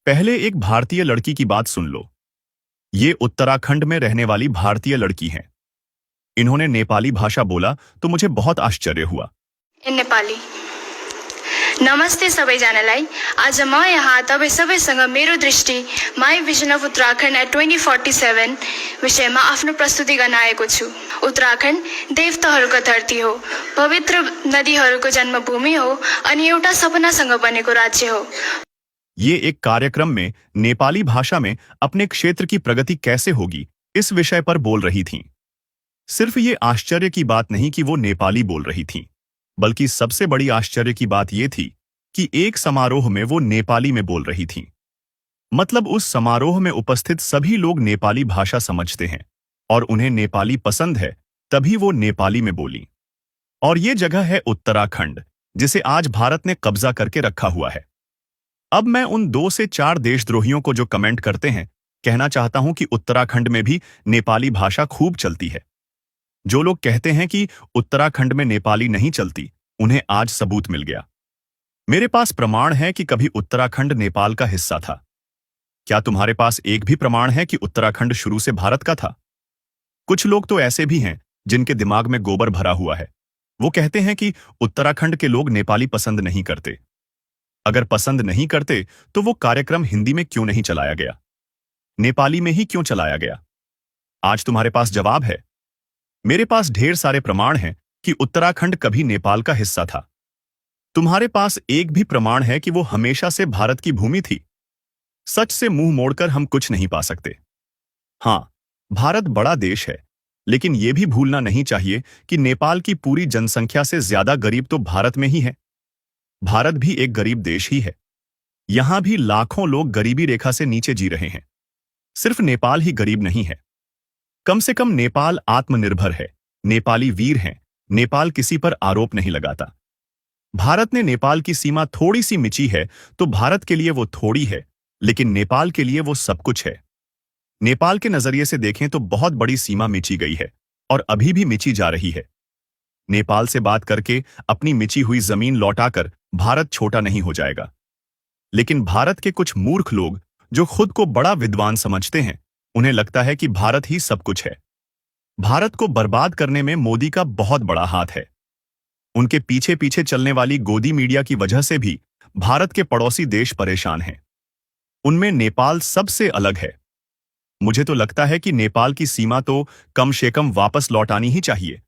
पहले एक भारतीय लड़की की बात सुन लो। ये उत्तराखंड में रहने वाली भारतीय लड़की हैं। इन्होंने नेपाली भाषा बोला तो मुझे बहुत आश्चर्य हुआ। नेपाली। नमस्ते सबैजनालाई। आज म यहाँ तपाईँ सबैसँग मेरो दृष्टि my vision of Uttarakhand at 2047 विषयमा आफ्नो प्रस्तुति गर्न आएको छु। उत्तराखण्ड देवताहरूको धरती हो, पवित्र नदीहरूको जन्मभूमि हो अनि एउटा सपनासँग बनेको राज्य हो। ये एक कार्यक्रम में नेपाली भाषा में अपने क्षेत्र की प्रगति कैसे होगी इस विषय पर बोल रही थीं। सिर्फ ये आश्चर्य की बात नहीं कि वो नेपाली बोल रही थीं, बल्कि सबसे बड़ी आश्चर्य की बात ये थी कि एक समारोह में वो नेपाली में बोल रही थीं। मतलब उस समारोह में उपस्थित सभी लोग नेपाली भाषा समझते हैं और उन्हें नेपाली पसंद है, तभी वो नेपाली में बोली। और ये जगह है उत्तराखंड, जिसे आज भारत ने कब्जा करके रखा हुआ है। अब मैं उन 2 से 4 देशद्रोहियों को जो कमेंट करते हैं, कहना चाहता हूं कि उत्तराखंड में भी नेपाली भाषा खूब चलती है। जो लोग कहते हैं कि उत्तराखंड में नेपाली नहीं चलती, उन्हें आज सबूत मिल गया। मेरे पास प्रमाण है कि कभी उत्तराखंड नेपाल का हिस्सा था। क्या तुम्हारे पास एक भी प्रमाण है कि उत्तराखंड शुरू से भारत का था? कुछ लोग तो ऐसे भी हैं जिनके दिमाग में गोबर भरा हुआ है। वो कहते हैं कि उत्तराखंड के लोग नेपाली पसंद नहीं करते। अगर पसंद नहीं करते तो वो कार्यक्रम हिंदी में क्यों नहीं चलाया गया, नेपाली में ही क्यों चलाया गया? आज तुम्हारे पास जवाब है। मेरे पास ढेर सारे प्रमाण हैं कि उत्तराखंड कभी नेपाल का हिस्सा था। तुम्हारे पास एक भी प्रमाण है कि वो हमेशा से भारत की भूमि थी? सच से मुंह मोड़कर हम कुछ नहीं पा सकते। हां, भारत बड़ा देश है, लेकिन यह भी भूलना नहीं चाहिए कि नेपाल की पूरी जनसंख्या से ज्यादा गरीब तो भारत में ही है। भारत भी एक गरीब देश ही है। यहां भी लाखों लोग गरीबी रेखा से नीचे जी रहे हैं। सिर्फ नेपाल ही गरीब नहीं है। कम से कम नेपाल आत्मनिर्भर है, नेपाली वीर हैं, नेपाल किसी पर आरोप नहीं लगाता। भारत ने नेपाल की सीमा थोड़ी सी मिची है तो भारत के लिए वो थोड़ी है, लेकिन नेपाल के लिए वो सब कुछ है। नेपाल के नजरिए से देखें तो बहुत बड़ी सीमा मिची गई है और अभी भी मिची जा रही है। नेपाल से बात करके अपनी मिची हुई जमीन लौटाकर भारत छोटा नहीं हो जाएगा। लेकिन भारत के कुछ मूर्ख लोग जो खुद को बड़ा विद्वान समझते हैं, उन्हें लगता है कि भारत ही सब कुछ है। भारत को बर्बाद करने में मोदी का बहुत बड़ा हाथ है। उनके पीछे पीछे चलने वाली गोदी मीडिया की वजह से भी भारत के पड़ोसी देश परेशान हैं। उनमें नेपाल सबसे अलग है। मुझे तो लगता है कि नेपाल की सीमा तो कम से कम वापस लौटानी ही चाहिए।